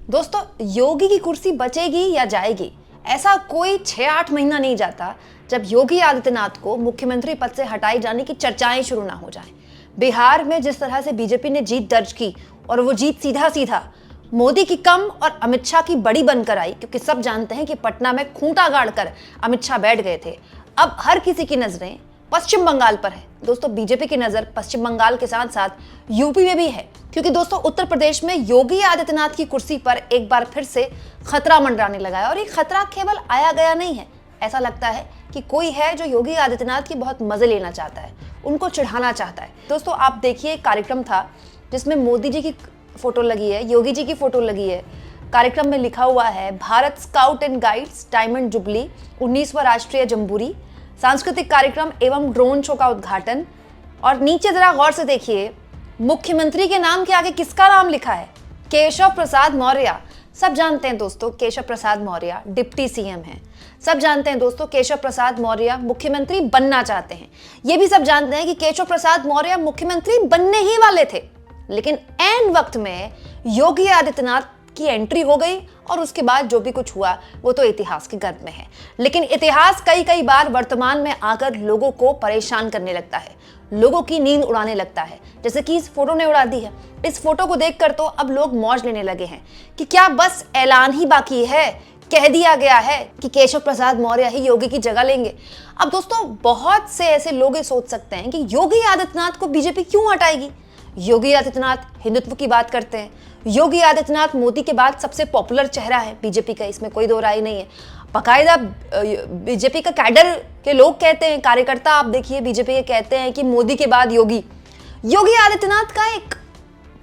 दोस्तों, योगी की कुर्सी बचेगी या जाएगी, ऐसा कोई 6-8 महीना नहीं जाता जब योगी आदित्यनाथ को मुख्यमंत्री पद से हटाए जाने की चर्चाएं शुरू ना हो जाएं। बिहार में जिस तरह से बीजेपी ने जीत दर्ज की और वो जीत सीधा सीधा मोदी की कम और अमित शाह की बड़ी बनकर आई, क्योंकि सब जानते हैं कि पटना में खूंटा गाड़कर अमित शाह बैठ गए थे। अब हर किसी की नजरें पश्चिम बंगाल पर है। दोस्तों, बीजेपी की नजर पश्चिम बंगाल के साथ साथ यूपी में भी है, क्योंकि दोस्तों उत्तर प्रदेश में योगी आदित्यनाथ की कुर्सी पर एक बार फिर से खतरा मंडराने लगा है। और ये खतरा केवल आया गया नहीं है, ऐसा लगता है कि कोई है जो योगी आदित्यनाथ की बहुत मजे लेना चाहता है, उनको चिढ़ाना चाहता है। दोस्तों, आप देखिए, एक कार्यक्रम था जिसमें मोदी जी की फोटो लगी है, योगी जी की फोटो लगी है। कार्यक्रम में लिखा हुआ है Bharat scout and guides diamond jubilee 19वां राष्ट्रीय जम्बूरी, सांस्कृतिक कार्यक्रम एवं ड्रोन शो का उद्घाटन। और नीचे जरा गौर से देखिए, मुख्यमंत्री के नाम के आगे किसका नाम लिखा है? केशव प्रसाद मौर्य। सब जानते हैं दोस्तों, केशव प्रसाद मौर्य डिप्टी सीएम हैं। सब जानते हैं दोस्तों, केशव प्रसाद मौर्य मुख्यमंत्री बनना चाहते हैं। ये भी सब जानते हैं कि केशव प्रसाद मौर्य मुख्यमंत्री बनने ही वाले थे, लेकिन ऐन वक्त में योगी आदित्यनाथ की एंट्री हो गई और उसके बाद जो भी कुछ हुआ वो तो इतिहास के गर्भ में है। लेकिन इतिहास कई बार वर्तमान में आकर लोगों को परेशान करने लगता है, लोगों की नींद उड़ाने लगता है, जैसे कि इस फोटो ने उड़ा दी है। इस फोटो को देखकर तो अब लोग मौज लेने लगे हैं कि क्या बस ऐलान ही बाकी है, कह दिया गया है कि केशव प्रसाद मौर्य ही योगी की जगह लेंगे। अब दोस्तों, बहुत से ऐसे लोग ये सोच सकते हैं कि योगी आदित्यनाथ को बीजेपी क्यों हटाएगी। योगी आदित्यनाथ हिंदुत्व की बात करते हैं, योगी आदित्यनाथ मोदी के बाद सबसे पॉपुलर चेहरा है बीजेपी का, इसमें कोई दो राय नहीं है। बाकायदा बीजेपी का कैडर के लोग कहते हैं, कार्यकर्ता आप देखिए बीजेपी के कहते हैं कि मोदी के बाद योगी आदित्यनाथ का एक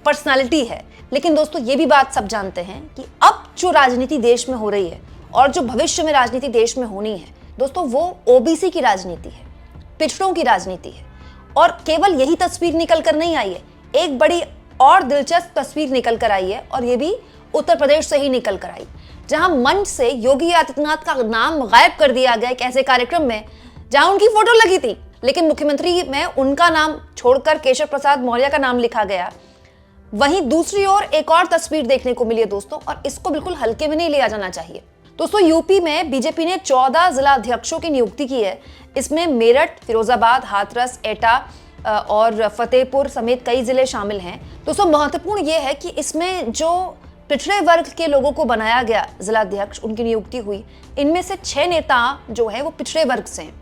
पर्सनालिटी है। लेकिन दोस्तों, ये भी बात सब जानते हैं कि अब जो राजनीति देश में हो रही है और जो भविष्य में राजनीति देश में होनी है दोस्तों, वो ओबीसी की राजनीति है, पिछड़ों की राजनीति है। और केवल यही तस्वीर निकल कर नहीं आई है, एक बड़ी और दिलचस्प तस्वीर निकल कर आई है, और ये भी उत्तर प्रदेश से ही निकल कर आई, जहां मंच से योगी आदित्यनाथ का नाम गायब कर दिया गया एक ऐसे कार्यक्रम में जहां उनकी फोटो लगी थी, लेकिन मुख्यमंत्री में उनका नाम छोड़कर केशव प्रसाद मौर्य का नाम लिखा गया। वहीं दूसरी ओर एक और तस्वीर देखने को मिली है दोस्तों, और इसको बिल्कुल हल्के में नहीं लिया जाना चाहिए। दोस्तों, यूपी में बीजेपी ने 14 जिला अध्यक्षों की नियुक्ति की है। इसमें मेरठ, फिरोजाबाद, हाथरस, एटा और फतेहपुर समेत कई जिले शामिल हैं। दोस्तों, महत्वपूर्ण यह है कि इसमें जो पिछड़े वर्ग के लोगों को बनाया गया जिला अध्यक्ष, उनकी नियुक्ति हुई। इनमें से 6 नेता जो है वो पिछड़े वर्ग से हैं,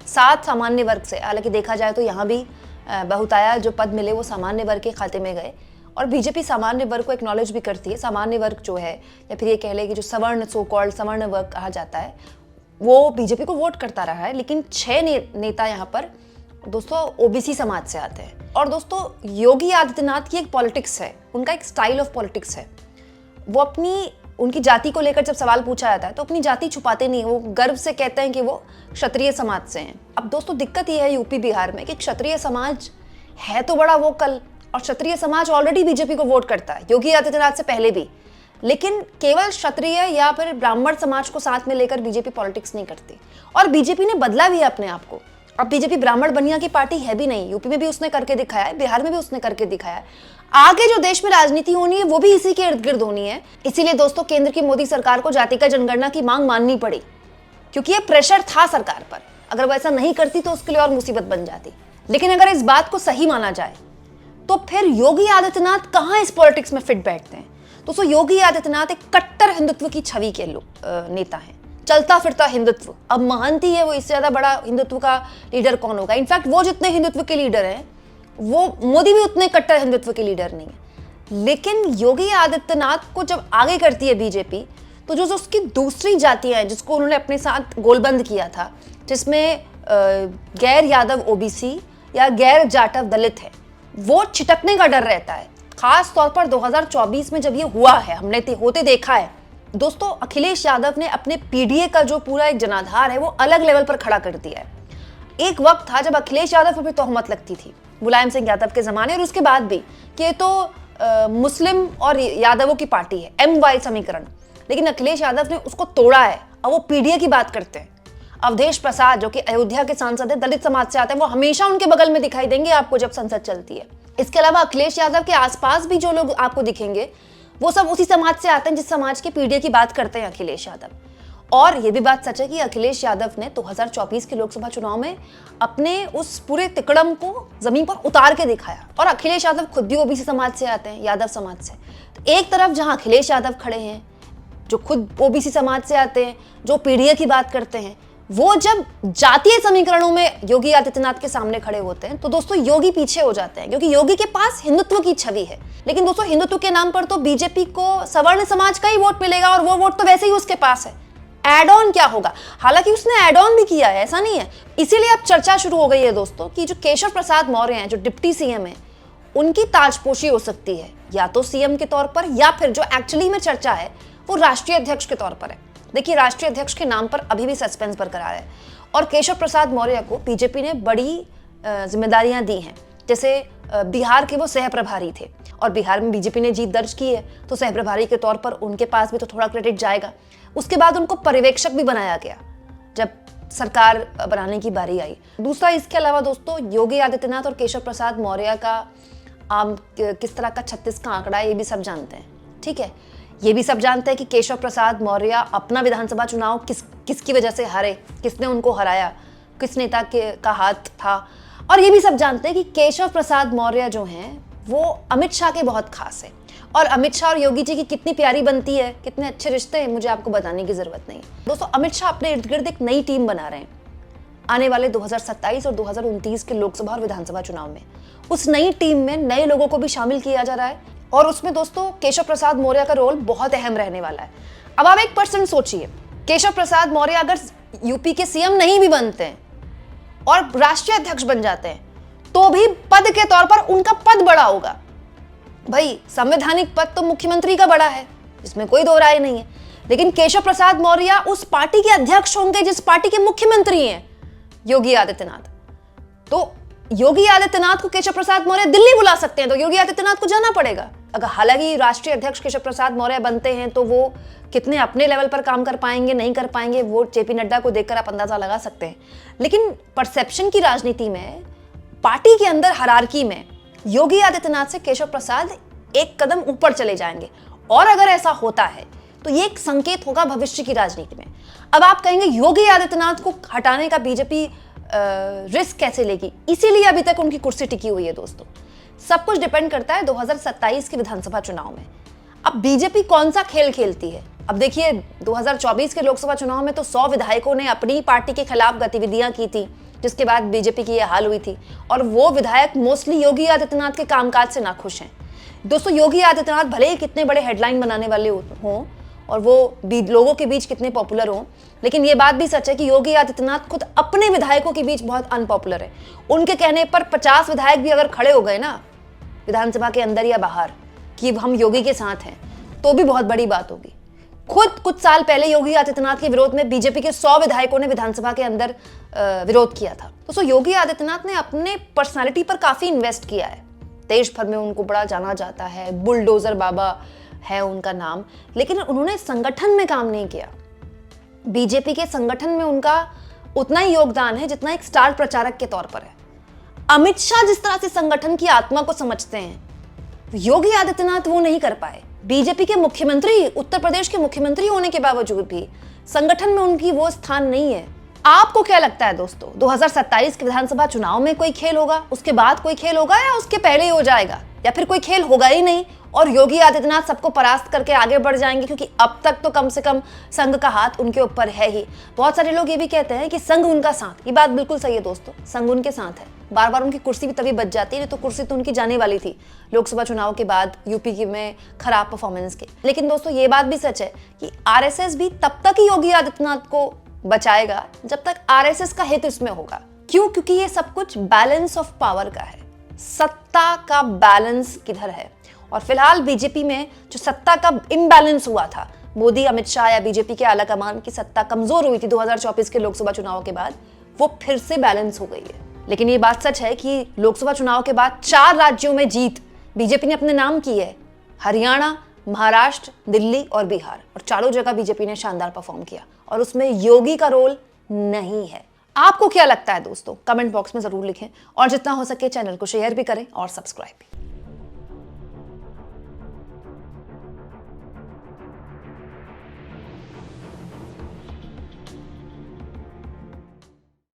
7 सामान्य वर्ग से। हालांकि देखा जाए तो यहाँ भी बहुतायत जो पद मिले वो सामान्य वर्ग के खाते में गए, और बीजेपी सामान्य वर्ग को एक्नॉलेज भी करती है। सामान्य वर्ग जो है, या फिर ये कह ले कि जो सवर्ण, सो कॉल्ड सवर्ण वर्ग कहा जाता है, वो बीजेपी को वोट करता रहा है। लेकिन 6 नेता यहाँ पर दोस्तों ओबीसी समाज से आते हैं। और दोस्तों, योगी आदित्यनाथ की एक पॉलिटिक्स है, उनका एक स्टाइल ऑफ पॉलिटिक्स है। वो उनकी जाति को लेकर जब सवाल पूछा जाता है तो अपनी जाति छुपाते नहीं, वो गर्व से कहते हैं कि वो क्षत्रिय समाज से हैं। अब दोस्तों, दिक्कत ये है यूपी बिहार में कि क्षत्रिय समाज है तो बड़ा वोकल, और क्षत्रिय समाज ऑलरेडी बीजेपी को वोट करता है, योगी आदित्यनाथ से पहले भी। लेकिन केवल क्षत्रिय या फिर ब्राह्मण समाज को साथ में लेकर बीजेपी पॉलिटिक्स नहीं करती, और बीजेपी ने बदला भी है अपने आप को। अब बीजेपी ब्राह्मण बनिया की पार्टी है भी नहीं, यूपी में भी उसने करके दिखाया है, बिहार में भी उसने करके दिखाया है। आगे जो देश में राजनीति होनी है वो भी इसी के इर्द गिर्द होनी है। इसीलिए दोस्तों, केंद्र की मोदी सरकार को जातिगत जनगणना की मांग माननी पड़ी, क्योंकि ये प्रेशर था सरकार पर। अगर वो ऐसा नहीं करती तो उसके लिए और मुसीबत बन जाती। लेकिन अगर इस बात को सही माना जाए तो फिर योगी आदित्यनाथ कहाँ इस पॉलिटिक्स में फिट बैठते हैं। दोस्तों, योगी आदित्यनाथ एक कट्टर हिंदुत्व की छवि के नेता हैं, चलता फिरता हिंदुत्व। अब महंती है वो, इससे ज्यादा बड़ा हिंदुत्व का लीडर कौन होगा। इनफैक्ट वो जितने हिंदुत्व के लीडर हैं, वो मोदी भी उतने कट्टर हिंदुत्व के लीडर नहीं है। लेकिन योगी आदित्यनाथ को जब आगे करती है बीजेपी, तो जो उसकी दूसरी जातियां हैं जिसको उन्होंने अपने साथ गोलबंद किया था, जिसमें गैर यादव ओबीसी या गैर जाटव दलित है, वो छिटकने का डर रहता है। खास तौर पर 2024 में जब ये हुआ है, हमने होते देखा है दोस्तों। अखिलेश यादव ने अपने पीडीए का जो पूरा एक जनाधार है वो अलग लेवल पर खड़ा कर दिया है। एक वक्त था जब अखिलेश यादव पर भी तोहमत लगती थी मुलायम सिंह यादव के जमाने, और उसके बाद भी कि ये तो मुस्लिम और यादवों की पार्टी है, MY समीकरण। लेकिन अखिलेश यादव ने उसको तोड़ा है, अब वो पीडीए की बात करते हैं। अवधेश प्रसाद जो कि अयोध्या के सांसद है, दलित समाज से आते हैं, वो हमेशा उनके बगल में दिखाई देंगे आपको जब संसद चलती है। इसके अलावा अखिलेश यादव के आसपास भी जो लोग आपको दिखेंगे वो सब उसी समाज से आते हैं जिस समाज के पीढ़ी की बात करते हैं अखिलेश यादव। और ये भी बात सच है कि अखिलेश यादव ने 2024 के लोकसभा चुनाव में अपने उस पूरे तिकड़म को जमीन पर उतार के दिखाया। और अखिलेश यादव खुद भी ओबीसी समाज से आते हैं, यादव समाज से। तो एक तरफ जहां अखिलेश यादव खड़े हैं जो खुद ओबीसी समाज से आते हैं, जो पीढ़ी की बात करते हैं, वो जब जातीय समीकरणों में योगी आदित्यनाथ के सामने खड़े होते हैं तो दोस्तों योगी पीछे हो जाते हैं, क्योंकि योगी के पास हिंदुत्व की छवि है। लेकिन दोस्तों हिंदुत्व के नाम पर तो बीजेपी को सवर्ण समाज का ही वोट मिलेगा, और वो वोट तो वैसे ही उसके पास है। एड ऑन क्या होगा? हालांकि उसने एड ऑन भी किया है, ऐसा नहीं है। इसीलिए अब चर्चा शुरू हो गई है दोस्तों कि जो केशव प्रसाद मौर्य हैं, जो डिप्टी सीएम है, उनकी ताजपोशी हो सकती है या तो सीएम के तौर पर, या फिर जो एक्चुअली में चर्चा है वो राष्ट्रीय अध्यक्ष के तौर पर है। देखिए, राष्ट्रीय अध्यक्ष के नाम पर अभी भी सस्पेंस बरकरार है, और केशव प्रसाद मौर्य को बीजेपी ने बड़ी जिम्मेदारियां दी हैं। जैसे बिहार के वो सह प्रभारी थे, और बिहार में बीजेपी ने जीत दर्ज की है, तो सह प्रभारी के तौर पर उनके पास भी तो थोड़ा क्रेडिट जाएगा। उसके बाद उनको पर्यवेक्षक भी बनाया गया जब सरकार बनाने की बारी आई। दूसरा, इसके अलावा दोस्तों योगी आदित्यनाथ और केशव प्रसाद मौर्य का किस तरह का 36 का आंकड़ा है ये भी सब जानते हैं, ठीक है। ये भी सब जानते हैं कि केशव प्रसाद मौर्य अपना विधानसभा चुनाव किसकी वजह से हारे, किसने उनको हराया, किस नेता का हाथ था। और ये भी सब जानते हैं कि केशव प्रसाद मौर्य जो हैं वो अमित शाह के बहुत खास है, और अमित शाह और योगी जी की कितनी प्यारी बनती है, कितने अच्छे रिश्ते हैं, मुझे आपको बताने की जरूरत नहीं है। दोस्तों, अमित शाह अपने इर्द गिर्द एक नई टीम बना रहे हैं आने वाले 2027 और 2029 के लोकसभा और विधानसभा चुनाव में। उस नई टीम में नए लोगों को भी शामिल किया जा रहा है, और उसमें दोस्तों केशव प्रसाद मौर्य का रोल बहुत अहम रहने वाला है। अब आप 1% सोचिए, केशव प्रसाद मौर्य अगर यूपी के सीएम नहीं भी बनते हैं और राष्ट्रीय अध्यक्ष बन जाते हैं, तो भी पद के तौर पर उनका पद बड़ा होगा। भाई, संवैधानिक पद तो मुख्यमंत्री का बड़ा है, इसमें कोई दो राय नहीं है। लेकिन केशव प्रसाद मौर्य उस पार्टी के अध्यक्ष होंगे जिस पार्टी के मुख्यमंत्री हैं योगी आदित्यनाथ। तो योगी आदित्यनाथ को केशव प्रसाद मौर्य दिल्ली बुला सकते हैं, तो योगी आदित्यनाथ को जाना पड़ेगा। अगर हालांकि राष्ट्रीय अध्यक्ष केशव प्रसाद मौर्य बनते हैं तो वो कितने अपने लेवल पर काम कर पाएंगे, नहीं कर पाएंगे, वो जेपी नड्डा को देखकर आप अंदाजा लगा सकते हैं। लेकिन परसेप्शन की राजनीति में, पार्टी के अंदर हायरार्की में, योगी आदित्यनाथ से केशव प्रसाद एक कदम ऊपर चले जाएंगे। और अगर ऐसा होता है तो ये एक संकेत होगा भविष्य की राजनीति में। अब आप कहेंगे योगी आदित्यनाथ को हटाने का बीजेपी रिस्क कैसे लेगी? इसीलिए अभी तक उनकी कुर्सी टिकी हुई है दोस्तों। सब कुछ डिपेंड करता है 2027 के विधानसभा चुनाव में। अब बीजेपी कौन सा खेल खेलती है? अब देखिए, 2024 के लोकसभा चुनाव में तो 100 विधायकों ने अपनी पार्टी के खिलाफ गतिविधियां की थी, जिसके बाद बीजेपी की यह हाल हुई थी। और वो विधायक मोस्टली योगी आदित्यनाथ के कामकाज से नाखुश हैं। दोस्तों, योगी आदित्यनाथ भले ही कितने बड़े हेडलाइन बनाने वाले हों और वो लोगों के बीच कितने पॉपुलर हों, लेकिन ये बात भी सच है कि योगी आदित्यनाथ खुद अपने विधायकों के बीच बहुत अनपॉपुलर है। उनके कहने पर 50 विधायक भी अगर खड़े हो गए ना विधानसभा के अंदर या बाहर कि हम योगी के साथ हैं, तो भी बहुत बड़ी बात होगी। खुद कुछ साल पहले योगी आदित्यनाथ के विरोध में बीजेपी के 100 विधायकों ने विधानसभा के अंदर विरोध किया था। तो योगी आदित्यनाथ ने अपने पर्सनालिटी पर काफी इन्वेस्ट किया है। देश भर में उनको बड़ा जाना जाता है, बुलडोजर बाबा है उनका नाम। लेकिन उन्होंने संगठन में काम नहीं किया। बीजेपी के संगठन में उनका उतना ही योगदान है जितना एक स्टार प्रचारक के तौर पर है। अमित शाह जिस तरह से संगठन की आत्मा को समझते हैं, योगी आदित्यनाथ वो नहीं कर पाए। बीजेपी के मुख्यमंत्री, उत्तर प्रदेश के मुख्यमंत्री होने के बावजूद भी संगठन में उनकी वो स्थान नहीं है। आपको क्या लगता है दोस्तों, 2027 के विधानसभा चुनाव में कोई खेल होगा, उसके बाद कोई खेल होगा, या उसके पहले ही हो जाएगा, या फिर कोई खेल होगा ही नहीं और योगी आदित्यनाथ सबको परास्त करके आगे बढ़ जाएंगे? क्योंकि अब तक तो कम से कम संघ का हाथ उनके ऊपर है ही। बहुत सारे लोग ये भी कहते हैं कि संघ उनका साथ। ये बात बिल्कुल सही है दोस्तों, संघ उनके साथ है। बार बार उनकी कुर्सी भी तभी बच जाती है, तो कुर्सी तो उनकी जाने वाली थी लोकसभा चुनाव के बाद यूपी में खराब परफॉर्मेंस के। लेकिन दोस्तों, ये बात भी सच है कि आरएसएस भी तब तक ही योगी आदित्यनाथ को बचाएगा जब तक आरएसएस का हित इसमें होगा। क्यों? क्योंकि ये सब कुछ बैलेंस ऑफ पावर का है। सत्ता का बैलेंस किधर है? और फिलहाल बीजेपी में जो सत्ता का इम्बैलेंस हुआ था, मोदी, अमित शाह या बीजेपी के आला कमान की सत्ता कमजोर हुई थी 2024 के लोकसभा चुनाव के बाद, वो फिर से बैलेंस हो गई है। लेकिन ये बात सच है कि लोकसभा चुनाव के बाद 4 राज्यों में जीत बीजेपी ने अपने नाम की है। हरियाणा, महाराष्ट्र, दिल्ली और बिहार, और चारों जगह बीजेपी ने शानदार परफॉर्म किया, और उसमें योगी का रोल नहीं है। आपको क्या लगता है दोस्तों? कमेंट बॉक्स में जरूर लिखें, और जितना हो सके चैनल को शेयर भी करें और सब्सक्राइब भी।